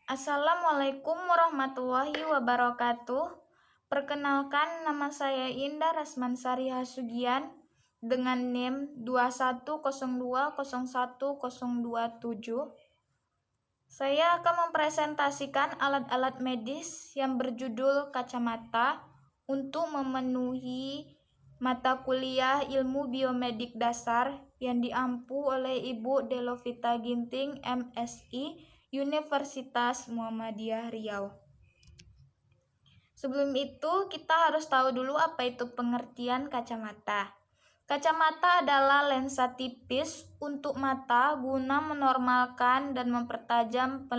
Assalamualaikum warahmatullahi wabarakatuh. Perkenalkan, nama saya Indah Rasmansari Hasugian dengan NIM 21020127. Saya akan mempresentasikan alat-alat medis yang berjudul kacamata untuk memenuhi mata kuliah ilmu biomedik dasar yang diampu oleh Ibu Delovita Ginting, MSI, Universitas Muhammadiyah Riau. Sebelum itu, kita harus tahu dulu apa itu pengertian kacamata. Kacamata adalah lensa tipis untuk mata guna menormalkan dan mempertajam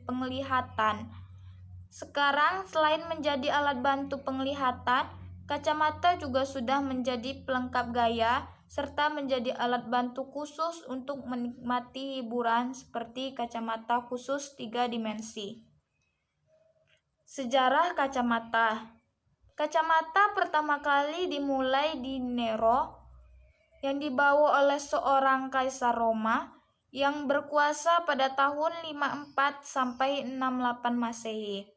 penglihatan. Sekarang, selain menjadi alat bantu penglihatan, kacamata juga sudah menjadi pelengkap gaya serta menjadi alat bantu khusus untuk menikmati hiburan seperti kacamata khusus 3 dimensi. Sejarah kacamata. Kacamata pertama kali dimulai di Nero yang dibawa oleh seorang kaisar Roma yang berkuasa pada tahun 54 sampai 68 Masehi.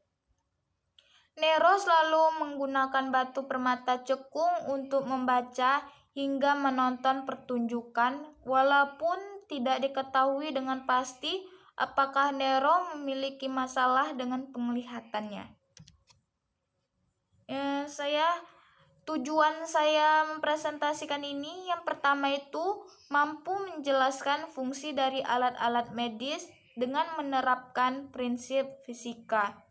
Nero selalu menggunakan batu permata cekung untuk membaca hingga menonton pertunjukan, walaupun tidak diketahui dengan pasti apakah Nero memiliki masalah dengan penglihatannya. Tujuan saya mempresentasikan ini, yang pertama itu mampu menjelaskan fungsi dari alat-alat medis dengan menerapkan prinsip fisika.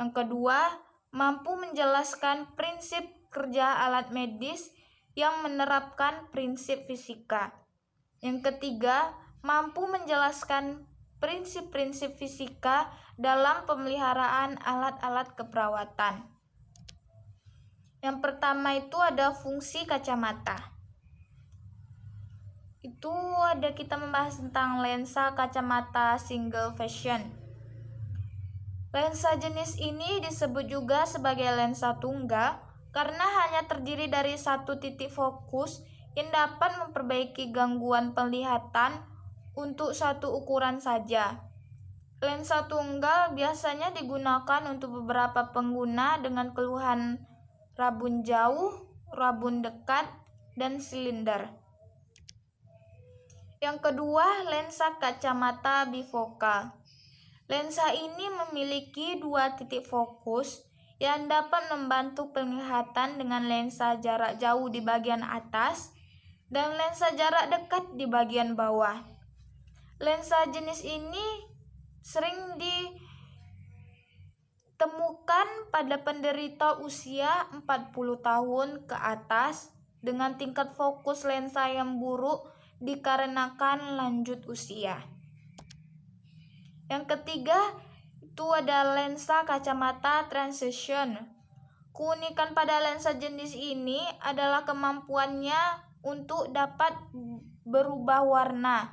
Yang kedua, mampu menjelaskan prinsip kerja alat medis yang menerapkan prinsip fisika. Yang ketiga, mampu menjelaskan prinsip-prinsip fisika dalam pemeliharaan alat-alat keperawatan. Yang pertama itu ada fungsi kacamata. Kita membahas tentang lensa kacamata single vision. Lensa jenis ini disebut juga sebagai lensa tunggal karena hanya terdiri dari satu titik fokus yang dapat memperbaiki gangguan penglihatan untuk satu ukuran saja. Lensa tunggal biasanya digunakan untuk beberapa pengguna dengan keluhan rabun jauh, rabun dekat, dan silinder. Yang kedua, lensa kacamata bifokal. Lensa ini memiliki 2 titik fokus yang dapat membantu penglihatan dengan lensa jarak jauh di bagian atas dan lensa jarak dekat di bagian bawah. Lensa jenis ini sering ditemukan pada penderita usia 40 tahun ke atas dengan tingkat fokus lensa yang buruk dikarenakan lanjut usia. Yang ketiga itu ada lensa kacamata transition. Keunikan pada lensa jenis ini adalah kemampuannya untuk dapat berubah warna.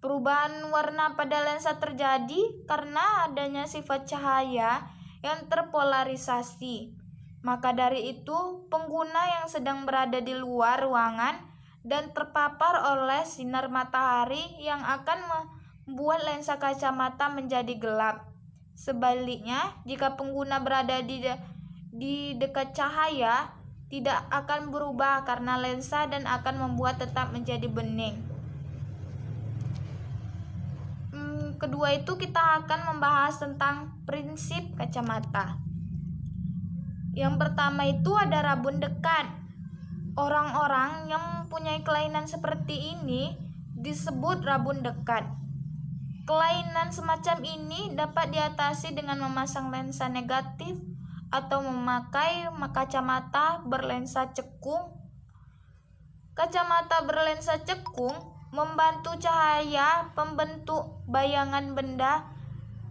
Perubahan warna pada lensa terjadi karena adanya sifat cahaya yang terpolarisasi. Maka dari itu, pengguna yang sedang berada di luar ruangan dan terpapar oleh sinar matahari yang akan membuat lensa kacamata menjadi gelap. Sebaliknya, jika pengguna berada di dekat cahaya, tidak akan berubah karena lensa dan akan membuat tetap menjadi bening. Kedua itu kita akan membahas tentang prinsip kacamata. Yang pertama itu ada rabun dekat. Orang-orang yang mempunyai kelainan seperti ini disebut rabun dekat. Kelainan semacam ini dapat diatasi dengan memasang lensa negatif atau memakai kacamata berlensa cekung. Kacamata berlensa cekung membantu cahaya pembentuk bayangan benda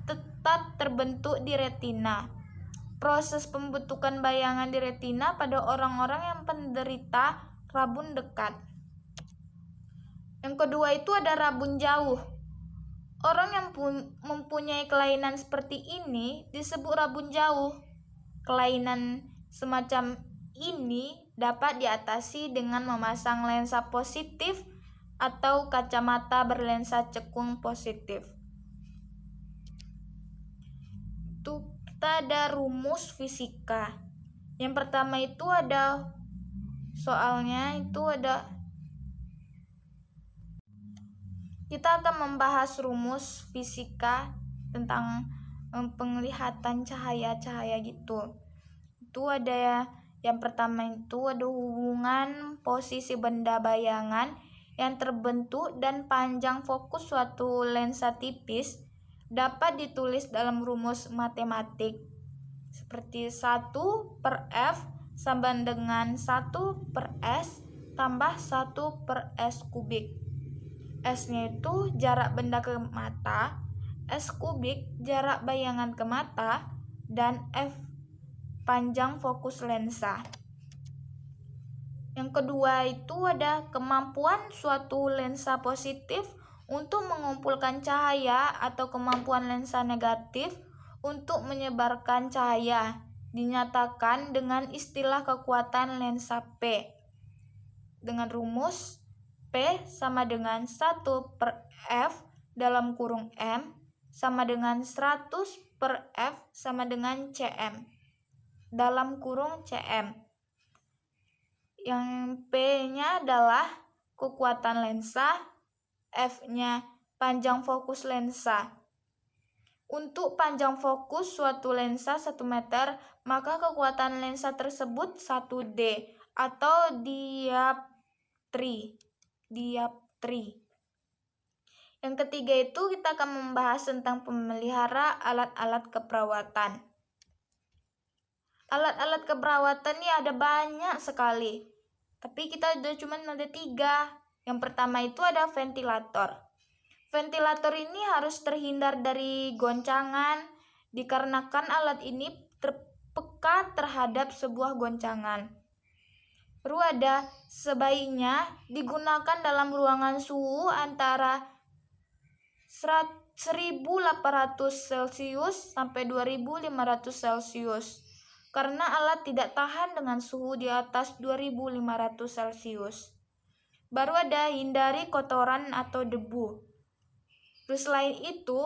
tetap terbentuk di retina. Proses pembentukan bayangan di retina pada orang-orang yang penderita rabun dekat. Yang kedua itu ada rabun jauh. Orang yang mempunyai kelainan seperti ini disebut rabun jauh. Kelainan semacam ini dapat diatasi dengan memasang lensa positif atau kacamata berlensa cekung positif. Tuh kita ada rumus fisika. Yang pertama itu ada soalnya itu ada kita akan membahas rumus fisika tentang penglihatan cahaya-cahaya gitu. Itu ada yang pertama itu ada hubungan posisi benda bayangan yang terbentuk dan panjang fokus suatu lensa tipis dapat ditulis dalam rumus matematik seperti 1/F sama dengan 1/S tambah 1/S kubik. S-nya itu jarak benda ke mata, S kubik jarak bayangan ke mata, dan F panjang fokus lensa. Yang kedua itu ada kemampuan suatu lensa positif untuk mengumpulkan cahaya atau kemampuan lensa negatif untuk menyebarkan cahaya dinyatakan dengan istilah kekuatan lensa P dengan rumus P sama dengan 1/F dalam kurung M sama dengan 100/F sama dengan cm dalam kurung cm. Yang P-nya adalah kekuatan lensa, F-nya panjang fokus lensa. Untuk panjang fokus suatu lensa 1 meter, maka kekuatan lensa tersebut 1D atau dioptri. Yang ketiga itu kita akan membahas tentang pemelihara alat-alat keperawatan. Alat-alat keperawatan ini ada banyak sekali, tapi kita cuma ada 3. Yang pertama itu ada ventilator. Ventilator ini harus terhindar dari goncangan dikarenakan alat ini terpeka terhadap sebuah goncangan. Baru ada sebaiknya digunakan dalam ruangan suhu antara 1800 Celcius sampai 2500 Celcius karena alat tidak tahan dengan suhu di atas 2500 Celcius. Baru ada hindari kotoran atau debu. Terus selain itu,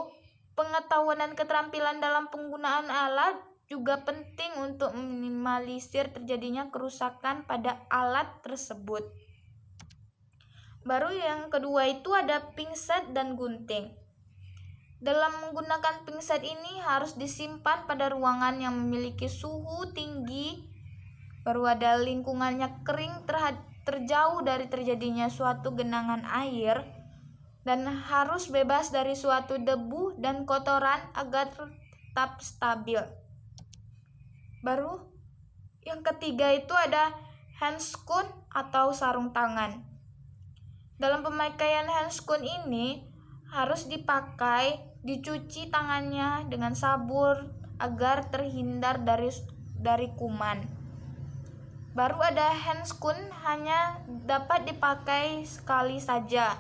pengetahuan dan keterampilan dalam penggunaan alat juga penting untuk meminimalisir terjadinya kerusakan pada alat tersebut. Baru yang kedua itu ada pinset dan gunting. Dalam menggunakan pinset ini harus disimpan pada ruangan yang memiliki suhu tinggi. Baru ada lingkungannya kering terjauh dari terjadinya suatu genangan air dan harus bebas dari suatu debu dan kotoran agar tetap stabil. Baru yang ketiga itu ada handscoon atau sarung tangan. Dalam pemakaian handscoon ini harus dicuci tangannya dengan sabun agar terhindar dari kuman. Baru ada handscoon hanya dapat dipakai sekali saja.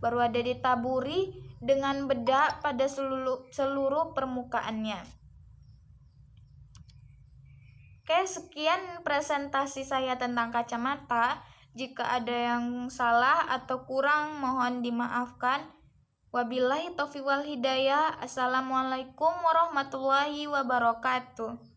Baru ada ditaburi dengan bedak pada seluruh permukaannya. Oke, sekian presentasi saya tentang kacamata. Jika ada yang salah atau kurang mohon dimaafkan. Wabillahi taufiq wal hidayah. Assalamualaikum warahmatullahi wabarakatuh.